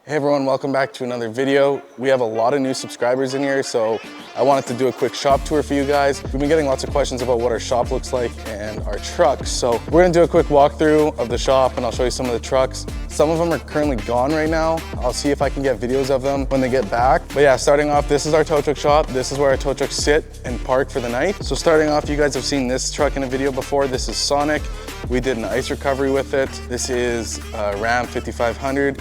Hey everyone, welcome back to another video. We have a lot of new subscribers in here, so I wanted to do a quick shop tour for you guys. We've been getting lots of questions about what our shop looks like and our trucks. So we're gonna do a quick walkthrough of the shop and I'll show you some of the trucks. Some of them are currently gone right now. I'll see if I can get videos of them when they get back. But yeah, starting off, this is our tow truck shop. This is where our tow trucks sit and park for the night. So starting off, you guys have seen this truck in a video before. This is Sonic. We did an ice recovery with it. This is a Ram 5500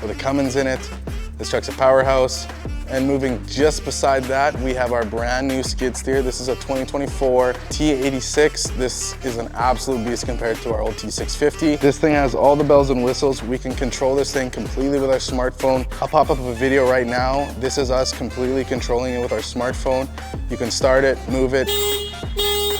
with a Cummins in it. This truck's a powerhouse. And moving just beside that, we have our brand new skid steer. This is a 2024 T86. This is an absolute beast compared to our old T650. This thing has all the bells and whistles. We can control this thing completely with our smartphone. I'll pop up a video right now. This is us completely controlling it with our smartphone. You can start it, move it,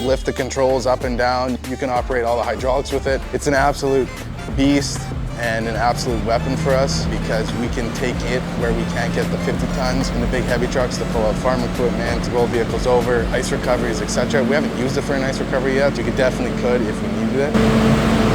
lift the controls up and down. You can operate all the hydraulics with it. It's an absolute beast and an absolute weapon for us because we can take it where we can't get the 50 tons in the big heavy trucks to pull out farm equipment, to roll vehicles over, ice recoveries, etc. We haven't used it for an ice recovery yet. You definitely could if we needed it.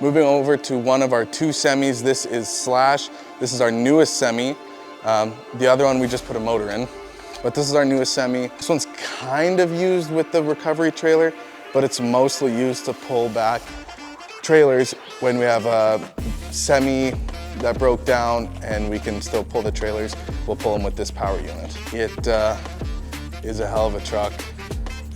Moving over to one of our two semis, this is Slash. This is our newest semi. The other one we just put a motor in, but this is our newest semi. This one's kind of used with the recovery trailer, but it's mostly used to pull back trailers when we have a semi that broke down and we can still pull the trailers. We'll pull them with this power unit. It is a hell of a truck,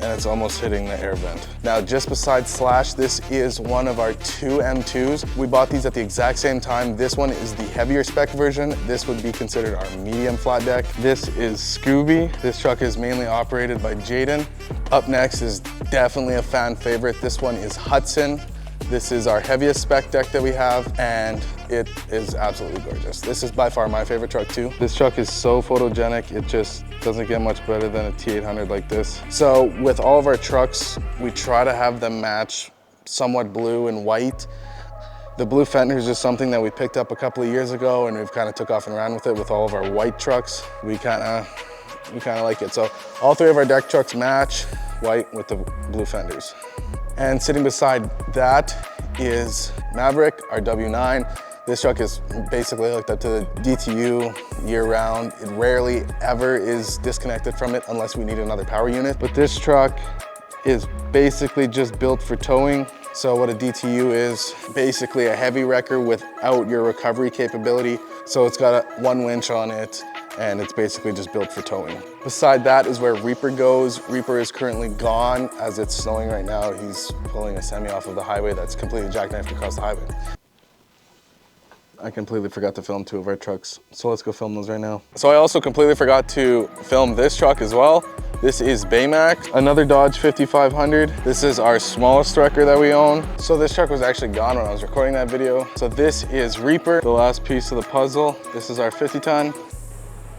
and it's almost hitting the air vent. Now, just beside Slash, this is one of our two M2s. We bought these at the exact same time. This one is the heavier spec version. This would be considered our medium flat deck. This is Scooby. This truck is mainly operated by Jaden. Up next is definitely a fan favorite. This one is Hudson. This is our heaviest spec deck that we have, and it is absolutely gorgeous. This is by far my favorite truck too. This truck is so photogenic, it just doesn't get much better than a T800 like this. So with all of our trucks, we try to have them match somewhat blue and white. The blue fender is just something that we picked up a couple of years ago, and we've kind of took off and ran with it with all of our white trucks. We kind of like it. So all three of our deck trucks match white with the blue fenders. And sitting beside that is Maverick, our W9. This truck is basically hooked up to the DTU year round. It rarely ever is disconnected from it unless we need another power unit. But this truck is basically just built for towing. So what a DTU is, basically a heavy wrecker without your recovery capability. So it's got one winch on it, and it's basically just built for towing. Beside that is where Reaper goes. Reaper is currently gone as it's snowing right now. He's pulling a semi off of the highway that's completely jackknifed across the highway. I completely forgot to film two of our trucks, so let's go film those right now. So I also completely forgot to film this truck as well. This is Baymax, another Dodge 5500. This is our smallest wrecker that we own. So this truck was actually gone when I was recording that video. So this is Reaper, the last piece of the puzzle. This is our 50 ton.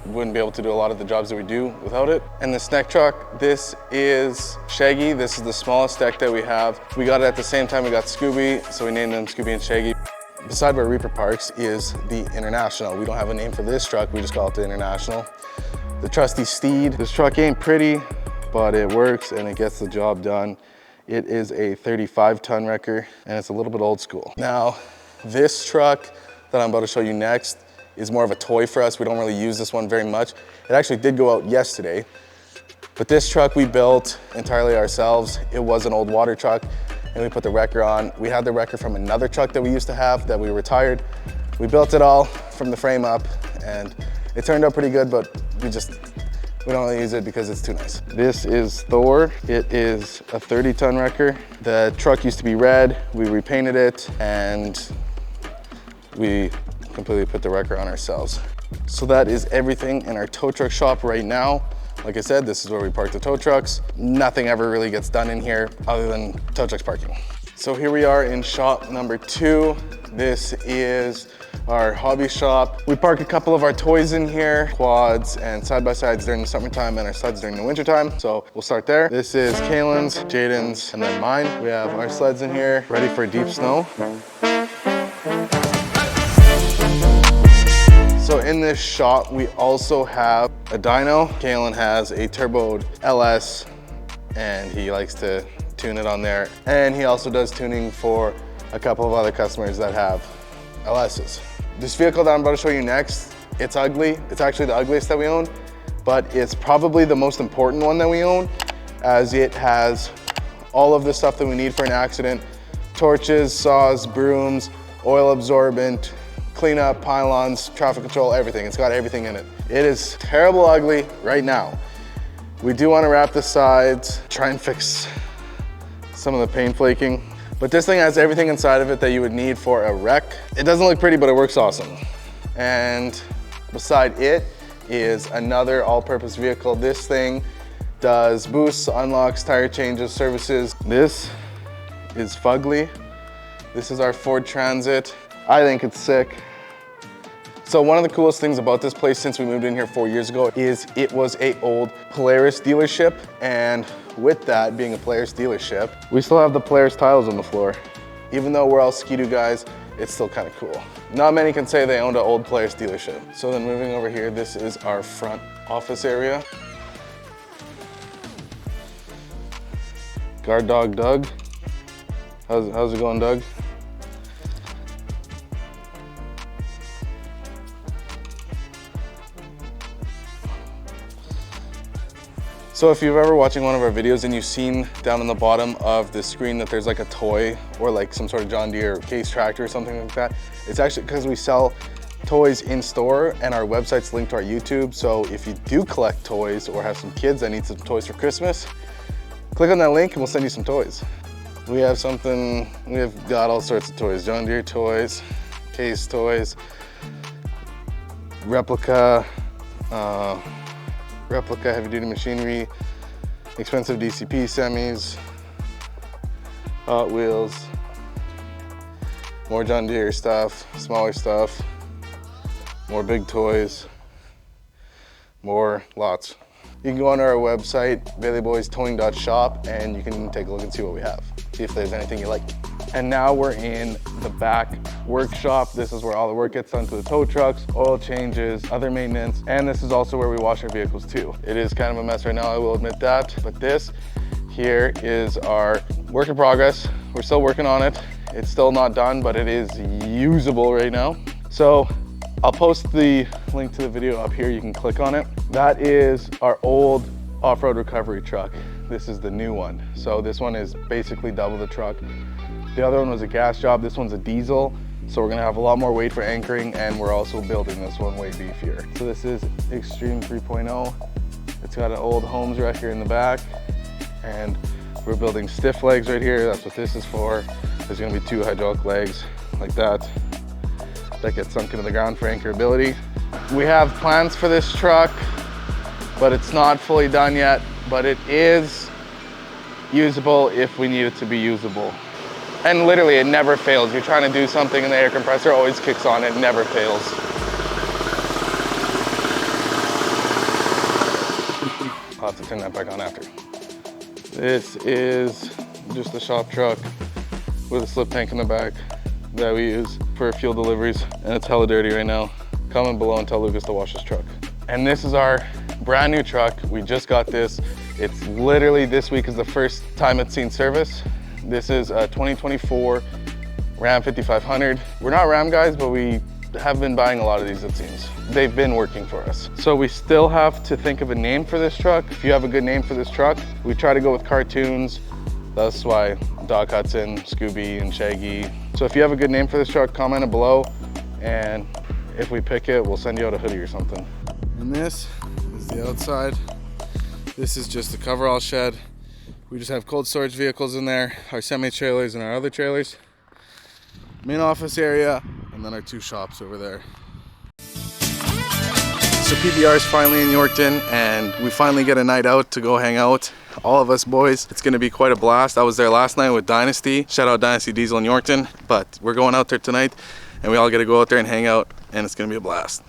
Wouldn't be able to do a lot of the jobs that we do without it. And this neck truck, this is Shaggy. This is the smallest deck that we have. We got it at the same time we got Scooby, so we named them Scooby and Shaggy. Beside where Reaper parks is the International. We don't have a name for this truck, we just call it the International. The trusty steed. This truck ain't pretty, but it works and it gets the job done. It is a 35 ton wrecker and it's a little bit old school. Now, this truck that I'm about to show you next is more of a toy for us. We don't really use this one very much. It actually did go out yesterday, but this truck we built entirely ourselves. It was an old water truck and we put the wrecker on. We had the wrecker from another truck that we used to have that we retired. We built it all from the frame up and it turned out pretty good, but we don't really use it because it's too nice. This is Thor. It is a 30 ton wrecker. The truck used to be red. We repainted it and we completely put the wrecker on ourselves. So that is everything in our tow truck shop right now. Like I said, this is where we park the tow trucks. Nothing ever really gets done in here other than tow trucks parking. So here we are in shop number 2. This is our hobby shop. We park a couple of our toys in here, quads and side-by-sides during the summertime and our sleds during the wintertime. So we'll start there. This is Kaylin's, Jaden's, and then mine. We have our sleds in here, ready for deep snow. So in this shop, we also have a dyno. Kaylin has a turboed LS and he likes to tune it on there. And he also does tuning for a couple of other customers that have LSs. This vehicle that I'm about to show you next, it's ugly. It's actually the ugliest that we own, but it's probably the most important one that we own, as it has all of the stuff that we need for an accident: torches, saws, brooms, oil absorbent, cleanup, pylons, traffic control, everything. It's got everything in it. It is terrible ugly right now. We do want to wrap the sides, try and fix some of the paint flaking. But this thing has everything inside of it that you would need for a wreck. It doesn't look pretty, but it works awesome. And beside it is another all-purpose vehicle. This thing does boosts, unlocks, tire changes, services. This is fugly. This is our Ford Transit. I think it's sick. So one of the coolest things about this place since we moved in here 4 years ago is it was an old Polaris dealership, and with that being a Polaris dealership, we still have the Polaris tiles on the floor. Even though we're all Ski-Doo guys, it's still kind of cool. Not many can say they owned an old Polaris dealership. So then moving over here, this is our front office area. Guard dog Doug. How's it going, Doug? So if you've ever watching one of our videos and you've seen down on the bottom of the screen that there's like a toy or like some sort of John Deere case tractor or something like that, it's actually because we sell toys in store and our website's linked to our YouTube. So if you do collect toys or have some kids that need some toys for Christmas, click on that link and we'll send you some toys. We have got all sorts of toys: John Deere toys, case toys, replica heavy duty machinery, expensive DCP semis, Hot Wheels, more John Deere stuff, smaller stuff, more big toys, more lots. You can go onto our website, baillieboystowing.shop, and you can take a look and see what we have. See if there's anything you like. And now we're in the back workshop. This is where all the work gets done to the tow trucks, oil changes, other maintenance, and this is also where we wash our vehicles too. It is kind of a mess right now, I will admit that, but this here is our work in progress. We're still working on it. It's still not done, but it is usable right now. So I'll post the link to the video up here. You can click on it. That is our old off-road recovery truck. This is the new one. So this one is basically double the truck. The other one was a gas job. This one's a diesel. So we're gonna have a lot more weight for anchoring, and we're also building this one way beefier. So this is Extreme 3.0. It's got an old Holmes right here in the back, and we're building stiff legs right here. That's what this is for. There's gonna be 2 hydraulic legs like that get sunk into the ground for anchorability. We have plans for this truck, but it's not fully done yet, but it is usable if we need it to be usable. And literally it never fails. You're trying to do something and the air compressor always kicks on, it never fails. I'll have to turn that back on after. This is just a shop truck with a slip tank in the back that we use for fuel deliveries, and it's hella dirty right now. Comment below and tell Lucas to wash his truck. And this is our brand new truck. We just got this. It's literally, this week is the first time it's seen service. This is a 2024 Ram 5500. We're not Ram guys, but we have been buying a lot of these, it seems. They've been working for us. So we still have to think of a name for this truck. If you have a good name for this truck, we try to go with cartoons. That's why Doc Hudson, Scooby, and Shaggy. So if you have a good name for this truck, comment it below, and if we pick it, we'll send you out a hoodie or something. And this is the outside. This is just the coverall shed. We just have cold storage vehicles in there, our semi-trailers and our other trailers. Main office area, and then our 2 shops over there. So PBR is finally in Yorkton, and we finally get a night out to go hang out. all of us boys. It's gonna be quite a blast. I was there last night with Dynasty. Shout out Dynasty Diesel in Yorkton. But we're going out there tonight, and we all get to go out there and hang out, and it's gonna be a blast.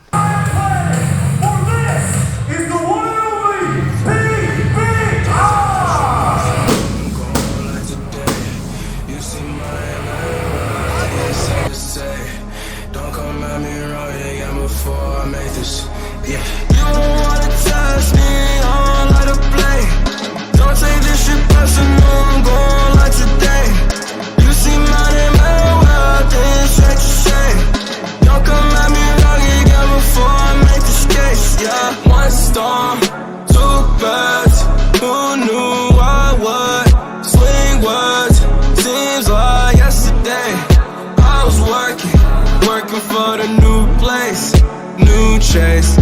Don't come at me wrong, yeah, before I make this. Yeah. You don't wanna test me, I don't like to play. Don't take this shit personal, I'm going like today. You see my name everywhere, then straight to shame. Don't come at me wrong, yeah, before I make this case. Yeah, one storm, two birds. Who knew I would swing words? Seems like yesterday I was working for the new place, new chase,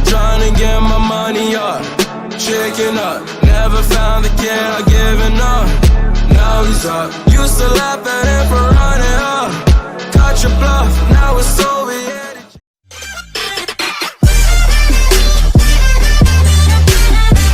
trying to get my money up, chicken up, never found the kid, I given up, now he's up, used to laugh at him for running up, cut your bluff, now it's